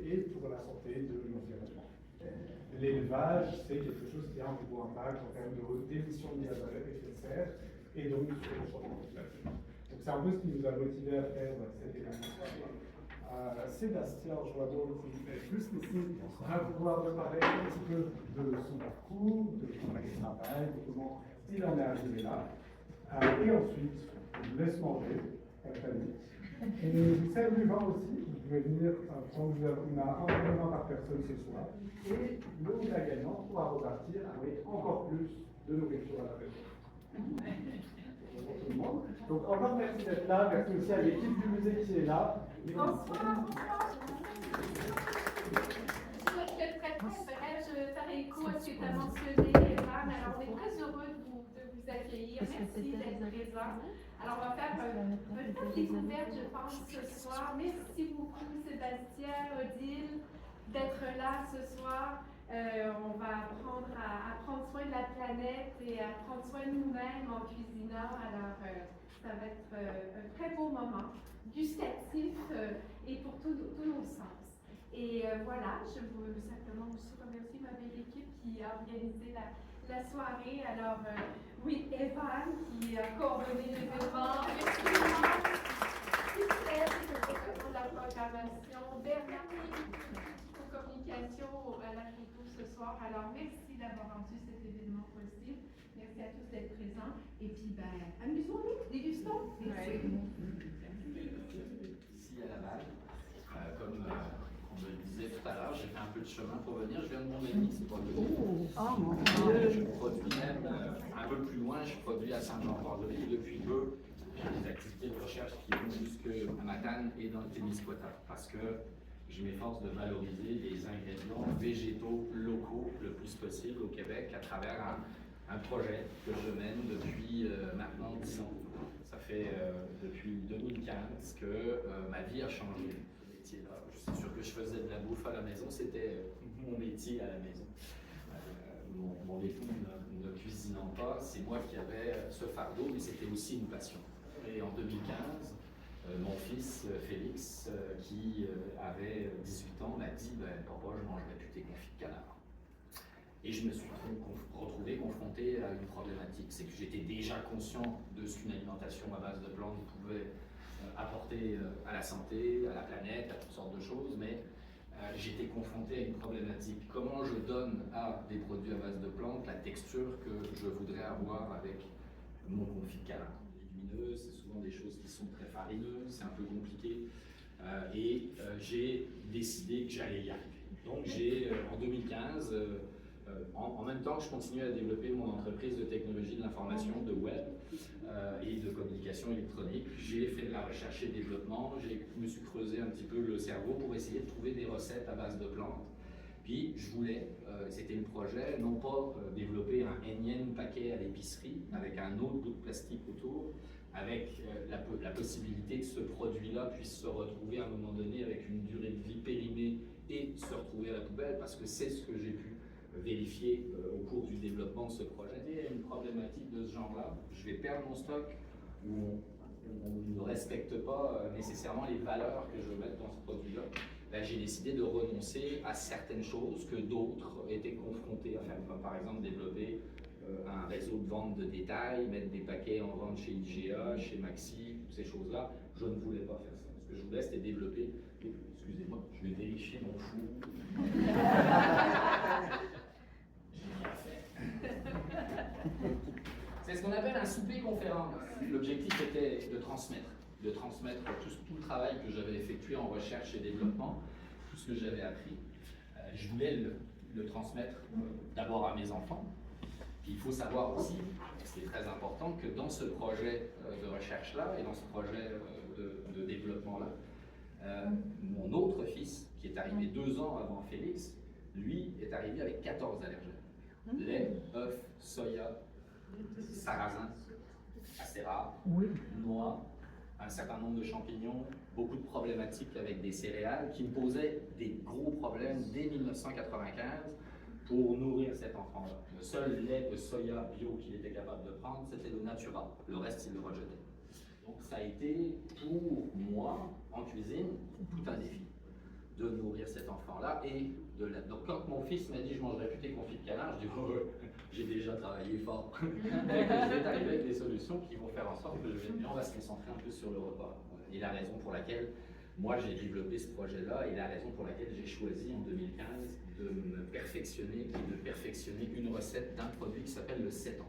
et pour la santé de l'environnement. L'élevage, c'est quelque chose qui a un gros impact en termes d'émissions de gaz à effet de serre et donc sur le changement climatique. Donc c'est un peu ce qui nous a motivé à faire cette émission. Sébastien Joanneau, qui est plus ici, va pouvoir nous parler un petit peu de son parcours, de son travail, de comment il en est arrivé là. Et ensuite, on vous laisse manger, la famille. Et vous servez du vin aussi, vous pouvez venir prendre, on a un vin par personne ce soir. Et le gagnant pourra repartir avec encore plus de nourriture à la maison. Bonjour tout le monde. Donc encore merci d'être là, merci aussi à l'équipe du musée qui est là. Bonsoir. Je vais faire écho à ce que tu as mentionné, Evan. Alors, on est très heureux de vous accueillir. Merci d'être présent. Alors, on va faire une petite découverte, je pense, ce soir. Merci beaucoup, Sébastien, Odile, d'être là ce soir. On va apprendre à prendre soin de la planète et à prendre soin de nous-mêmes en cuisinant. Alors, ça va être un très beau moment, gustatif et pour tous nos sens. Et voilà, je veux simplement aussi remercier ma belle équipe qui a organisé la soirée. Alors, oui, Evan qui a coordonné l'événement. Christelle pour la programmation. Bernard pour communication à la photo ce soir. Alors, merci d'avoir rendu cet événement possible. Merci à tous d'être présents. Et puis, amusons-nous, dégustons. Ici à Laval, comme on me le disait tout à l'heure, j'ai fait un peu de chemin pour venir. Je viens de Montmagny, c'est pas de Je produis même un peu plus loin, je produis à Saint-Jean-Port-de-Ville depuis peu. J'ai des activités de recherche qui vont jusqu'à Matane et dans le Témiscouata parce que je m'efforce de valoriser les ingrédients végétaux locaux le plus possible au Québec à travers un projet que je mène depuis maintenant 10 ans. Ça fait depuis 2015 que ma vie a changé. Là. C'est sûr que je faisais de la bouffe à la maison, c'était mon métier à la maison. Mon époux ne cuisinant pas, c'est moi qui avais ce fardeau, mais c'était aussi une passion. Et en 2015, mon fils Félix, qui avait 18 ans, m'a dit papa, je ne mangerai plus tes confits de canard. Et je me suis retrouvé confronté à une problématique. C'est que j'étais déjà conscient de ce qu'une alimentation à base de plantes pouvait apporter à la santé, à la planète, à toutes sortes de choses, mais j'étais confronté à une problématique. Comment je donne à des produits à base de plantes la texture que je voudrais avoir avec mon confit de canard? Légumineuses, c'est souvent des choses qui sont très farineuses, c'est un peu compliqué. Et j'ai décidé que j'allais y arriver. Donc j'ai, en 2015, en même temps que je continuais à développer mon entreprise de technologie de l'information, de web et de communication électronique, j'ai fait de la recherche et développement, je me suis creusé un petit peu le cerveau pour essayer de trouver des recettes à base de plantes. Puis je voulais, c'était le projet, non pas développer un énième paquet à l'épicerie avec un autre bout de plastique autour, avec la possibilité que ce produit-là puisse se retrouver à un moment donné avec une durée de vie périmée et se retrouver à la poubelle, parce que c'est ce que j'ai pu vérifier au cours du développement de ce projet. Il y a une problématique de ce genre-là. Je vais perdre mon stock où on ne respecte pas nécessairement les valeurs que je veux mettre dans ce produit-là. Là, j'ai décidé de renoncer à certaines choses que d'autres étaient confrontés à faire. Comme par exemple développer un réseau de vente de détail, mettre des paquets en vente chez IGA, chez Maxi, toutes ces choses-là. Je ne voulais pas faire ça. Ce que je voulais, c'était développer. Excusez-moi, je vais vérifier mon four. C'est ce qu'on appelle un souper conférence. L'objectif était de transmettre tout le travail que j'avais effectué en recherche et développement, tout ce que j'avais appris. Je voulais le transmettre d'abord à mes enfants. Puis il faut savoir aussi, c'est très important, que dans ce projet de recherche-là et dans ce projet de développement-là, mon autre fils, qui est arrivé 2 ans avant Félix, lui est arrivé avec 14 allergènes. Lait, œufs, soya, sarrasin, assez rare, noix, un certain nombre de champignons, beaucoup de problématiques avec des céréales qui me posaient des gros problèmes dès 1995 pour nourrir cet enfant-là. Le seul lait de soya bio qu'il était capable de prendre, c'était le Natura. Le reste, il le rejetait. Donc ça a été pour moi, en cuisine, tout un défi de nourrir nourrir cet enfant-là. Et donc quand mon fils m'a dit je mangerai plus tes confits de canard, je dis oh, j'ai déjà travaillé fort. Donc je vais arriver avec des solutions qui vont faire en sorte que on va se concentrer un peu sur le repas. Et la raison pour laquelle moi j'ai développé ce projet-là et la raison pour laquelle j'ai choisi en 2015 de me perfectionner et de perfectionner une recette d'un produit qui s'appelle le 7 ans.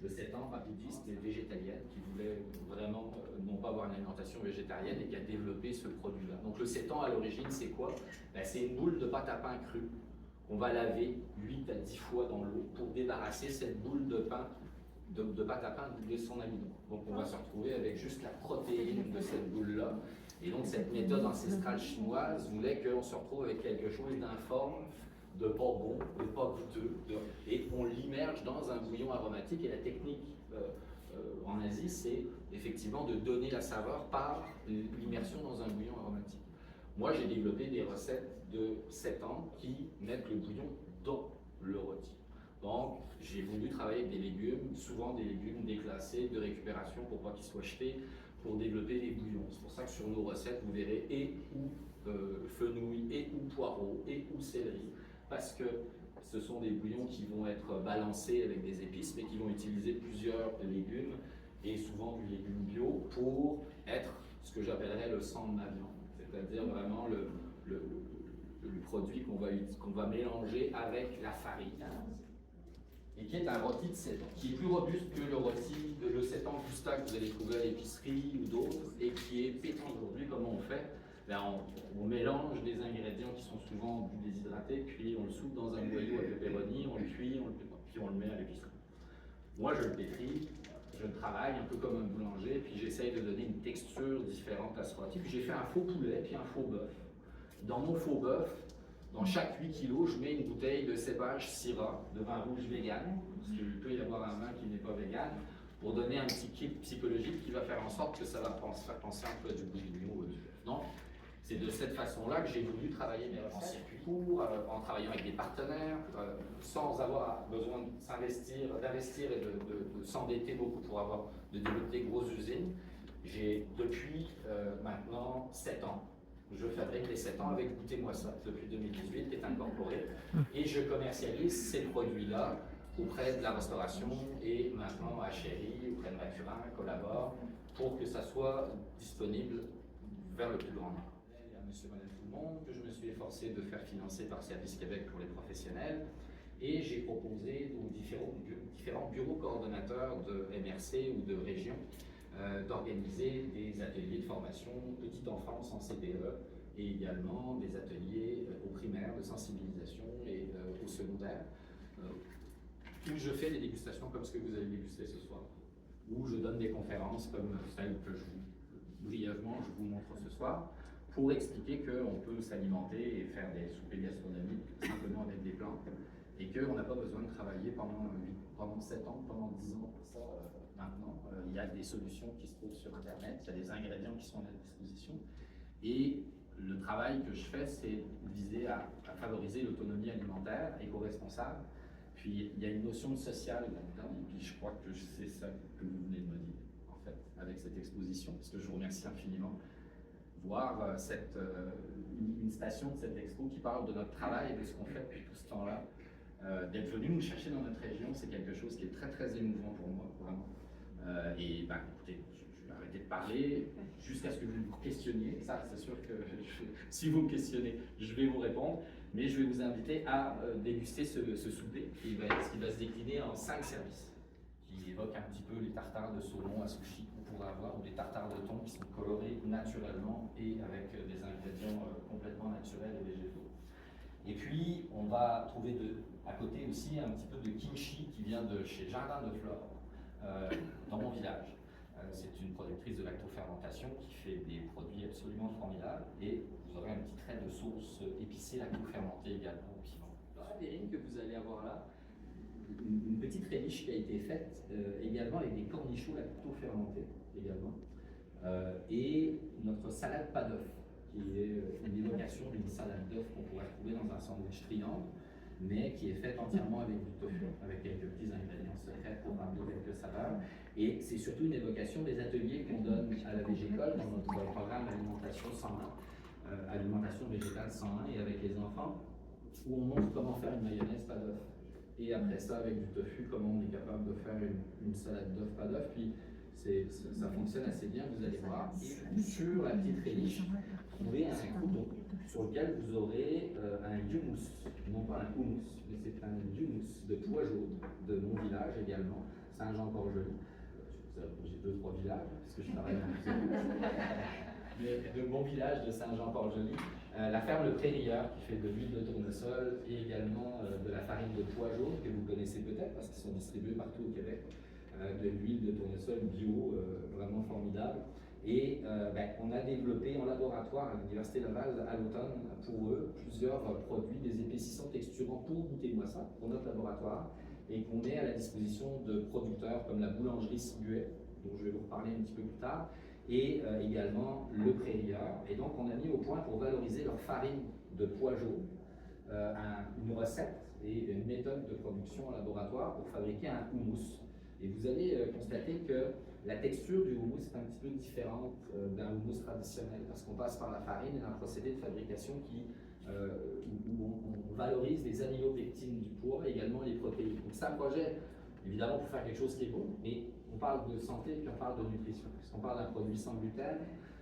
Le 7 ans, rapidiste et végétalienne, qui voulait vraiment non pas avoir une alimentation végétarienne et qui a développé ce produit-là. Donc le 7 ans à l'origine, c'est quoi? Ben, c'est une boule de pâte à pain crue qu'on va laver 8 à 10 fois dans l'eau pour débarrasser cette boule de pain, de pâte à pain de son amidon. Donc on va se retrouver avec juste la protéine de cette boule-là. Et donc cette méthode ancestrale chinoise voulait qu'on se retrouve avec quelque chose d'informe, de pas bon, de pas goûteux, et on l'immerge dans un bouillon aromatique. Et la technique en Asie, c'est effectivement de donner la saveur par l'immersion dans un bouillon aromatique. Moi, j'ai développé des recettes de 7 ans qui mettent le bouillon dans le rôti. Donc, j'ai voulu travailler avec des légumes, souvent des légumes déclassés, de récupération pour pas qu'ils soient jetés, pour développer des bouillons. C'est pour ça que sur nos recettes, vous verrez et ou fenouil, et ou poireaux, et ou céleri, parce que ce sont des bouillons qui vont être balancés avec des épices, mais qui vont utiliser plusieurs légumes, et souvent du légume bio, pour être ce que j'appellerais le sang de ma viande, c'est-à-dire vraiment le produit qu'on va mélanger avec la farine, et qui est un rôti de 7 ans, qui est plus robuste que le rôti de 7 ans Gusta que vous allez trouver à l'épicerie ou d'autres, et qui est pétri. Aujourd'hui, comment on fait? Ben, on mélange des ingrédients qui sont souvent déshydratés, puis on le soupe dans un boyau à pepperoni, on le cuit, puis on le met à l'épicerie. Moi, je le pétris, je le travaille un peu comme un boulanger, puis j'essaye de donner une texture différente à ce rôti. Puis j'ai fait un faux poulet, puis un faux bœuf. Dans mon faux bœuf, dans chaque 8 kg, je mets une bouteille de cépage Syrah, de vin rouge vegan, parce qu'il peut y avoir un vin qui n'est pas vegan, pour donner un petit kick psychologique qui va faire en sorte que ça va faire penser un peu à du bourguignon ou du bœuf. Donc, c'est de cette façon-là que j'ai voulu travailler mes recettes en circuit court, en travaillant avec des partenaires, sans avoir besoin d'investir et de s'endetter beaucoup pour de développer des grosses usines. J'ai depuis maintenant 7 ans. Je fabrique les 7 ans avec Goûtez-moi ça depuis 2018, qui est incorporé. Et je commercialise ces produits-là auprès de la restauration et maintenant à Chéri, auprès de Mathurin, collabore, pour que ça soit disponible vers le plus grand nombre. Il y a Monsieur, Madame, tout le monde, que je me suis efforcé de faire financer par Service Québec pour les professionnels. Et j'ai proposé aux différents bureaux coordonnateurs de MRC ou de région d'organiser des ateliers de formation petite enfance en CPE et également des ateliers au primaire de sensibilisation et au secondaire où je fais des dégustations comme ce que vous avez dégusté ce soir, où je donne des conférences comme celle que brièvement je vous montre ce soir pour expliquer qu'on peut s'alimenter et faire des soupers gastronomiques simplement avec des plantes et qu'on n'a pas besoin de travailler pendant 7 ans, pendant 10 ans pour ça. Maintenant, il y a des solutions qui se trouvent sur Internet, il y a des ingrédients qui sont à disposition. Et le travail que je fais, c'est viser à favoriser l'autonomie alimentaire éco-responsable. Puis il y a une notion de social là-dedans, et puis je crois que c'est ça que vous venez de me dire, en fait, avec cette exposition, parce que je vous remercie infiniment. Voir une station de cette expo qui parle de notre travail et de ce qu'on fait depuis tout ce temps-là, d'être venu nous chercher dans notre région, c'est quelque chose qui est très très émouvant pour moi, vraiment. Et ben, écoutez, je vais arrêter de parler jusqu'à ce que vous me questionniez. Ça, c'est sûr que si vous me questionnez, je vais vous répondre. Mais je vais vous inviter à déguster ce souper qui va se décliner en 5 services, qui évoquent un petit peu les tartares de saumon à sushi qu'on pourrait avoir, ou des tartares de thon qui sont colorés naturellement et avec des ingrédients complètement naturels et végétaux. Et puis, on va trouver à côté aussi un petit peu de kimchi qui vient de chez Jardin de Flore, dans mon village. C'est une productrice de lactofermentation qui fait des produits absolument formidables et vous aurez un petit trait de sauce épicée lactofermentée également au piment. Dans la terrine que vous allez avoir là, une petite réliche qui a été faite également avec des cornichons lactofermentés également et notre salade pas d'œuf qui est une évocation d'une salade d'œuf qu'on pourrait trouver dans un sandwich triangle mais qui est faite entièrement avec du tofu, avec quelques petits ingrédients secrets pour ramener quelques saveurs. Et c'est surtout une évocation des ateliers qu'on donne à la Végécole dans notre programme Alimentation 101, alimentation végétale 101 et avec les enfants, où on montre comment faire une mayonnaise pas d'œuf. Et après ça, avec du tofu, comment on est capable de faire une salade d'œuf pas d'œuf. Puis ça fonctionne assez bien, vous allez voir. Et sur la petite relish, vous trouvez un couteau sur lequel vous aurez un hummus, non pas un hummus, mais c'est un hummus de pois jaune de mon village également, Saint-Jean-Port-Joli. J'ai 2-3 villages, parce que je travaille dans de mon village de Saint-Jean-Port-Joli. La ferme Le Prairieur, qui fait de l'huile de tournesol et également de la farine de pois jaune, que vous connaissez peut-être, parce qu'ils sont distribués partout au Québec. De l'huile de tournesol bio, vraiment formidable. Et on a développé en laboratoire à l'Université Laval à l'automne pour eux plusieurs produits, des épaississants texturants pour Goûtez-moi ça, pour notre laboratoire, et qu'on met à la disposition de producteurs comme la boulangerie Siguet, dont je vais vous reparler un petit peu plus tard, et également Le Prairieur. Et donc on a mis au point pour valoriser leur farine de pois jaune, une recette et une méthode de production en laboratoire pour fabriquer un houmous. Et vous allez constater que la texture du houmous est un petit peu différente d'un houmous traditionnel parce qu'on passe par la farine et un procédé de fabrication où on valorise les aminopectines du pois et également les protéines. Donc c'est un projet, évidemment, pour faire quelque chose qui est bon, mais on parle de santé puis on parle de nutrition. Puisqu'on parle d'un produit sans gluten,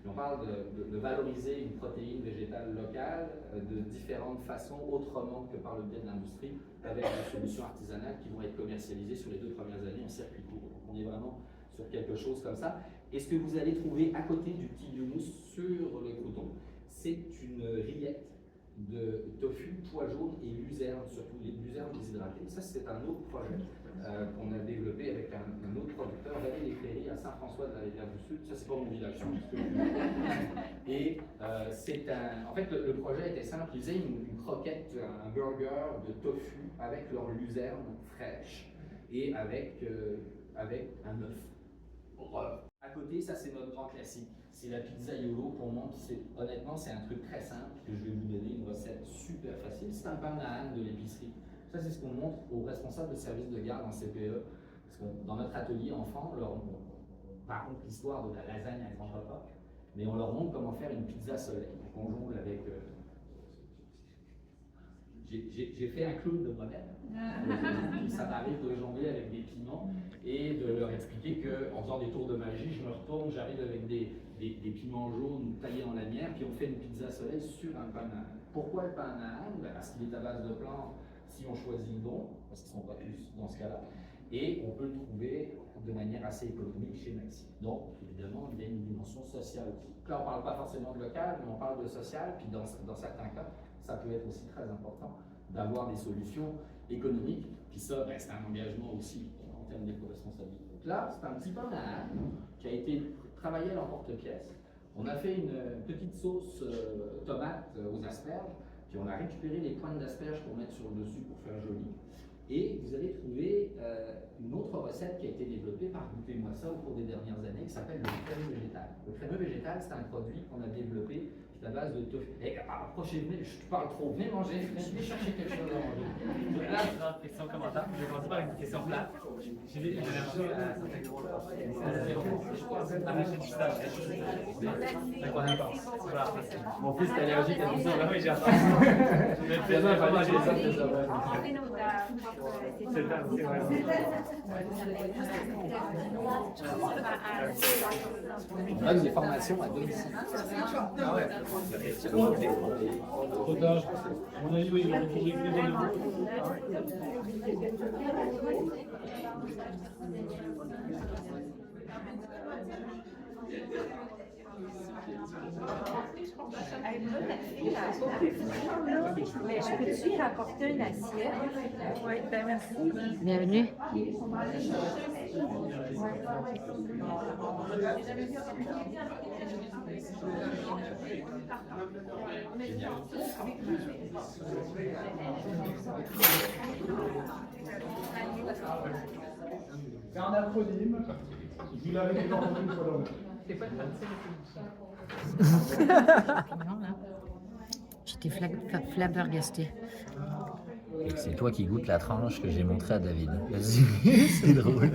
puis on parle de valoriser une protéine végétale locale de différentes façons, autrement que par le biais de l'industrie, avec des solutions artisanales qui vont être commercialisées sur les 2 premières années en circuit court. Donc on est vraiment sur quelque chose comme ça. Et ce que vous allez trouver à côté du petit houmous sur le crouton, c'est une rillette de tofu, pois jaune et luzerne, surtout les luzernes déshydratées. Ça, c'est un autre projet qu'on a développé avec un autre producteur, Vallée des Prairies, à Saint-François de la Rivière du Sud. Ça, c'est pas mon village, et en fait, le projet était simple. Ils faisaient une croquette, un burger de tofu avec leur luzerne fraîche et avec un œuf. À côté, ça, c'est notre grand classique. C'est la pizza YOLO pour moi. Honnêtement, c'est un truc très simple que je vais vous donner, une recette super facile. C'est un pain à âne de l'épicerie. Ça, c'est ce qu'on montre aux responsables de service de garde en CPE. Parce que dans notre atelier enfant, on raconte l'histoire de la lasagne à grand-papa, mais on leur montre comment faire une pizza soleil. Donc on jongle avec... J'ai fait un clown de moi-même. Ça m'arrive de jongler avec des piments et de leur expliquer qu'en faisant des tours de magie, je me retourne, j'arrive avec des piments jaunes taillés en lanière, puis on fait une pizza soleil sur un pain à âne. Pourquoi le pain à âne? Parce qu'il est à base de plantes, si on choisit le bon, parce qu'ils ne sont pas tous dans ce cas-là, et on peut le trouver de manière assez économique chez Maxi. Donc, évidemment, il y a une dimension sociale aussi. Là, on ne parle pas forcément de local, mais on parle de social, puis dans certains cas, ça peut être aussi très important d'avoir des solutions économiques. Puis ça, c'est un engagement aussi en termes d'éco-responsabilité. Donc là, c'est un petit pain à âne qui a été travaillé à l'emporte-pièce. On a fait une petite sauce tomate aux asperges, puis on a récupéré les pointes d'asperges pour mettre sur le dessus pour faire joli. Et vous allez trouver une autre recette qui a été développée par Goûtez-moi ça au cours des dernières années, qui s'appelle le crémeux végétal. Le crémeux végétal, c'est un produit qu'on a développé à base de tofu. Approchez-vous, je parle trop, venez manger, venez chercher quelque chose à manger. Là, question commentaire, je vais commencer par une question plate. J'ai vu à arracher du stage. C'est quoi l'importance? Voilà. Mon fils est allergique à tout ça, oui, j'ai attendu. Je vais présenter pas manger ça, c'est ça. C'est le temps, c'est vrai. On donne des formations à domicile. Ah ouais. Trop tard. À mon avis, oui, il va retrouver les deux. Mais je peux-tu rapporter une assiette? Oui, ben merci. Bienvenue. C'est un acronyme. Vous l'avez déjà entendu une fois dans le... J'étais flabbergastée. C'est toi qui goûtes la tranche que j'ai montrée à David. Vas-y, c'est drôle.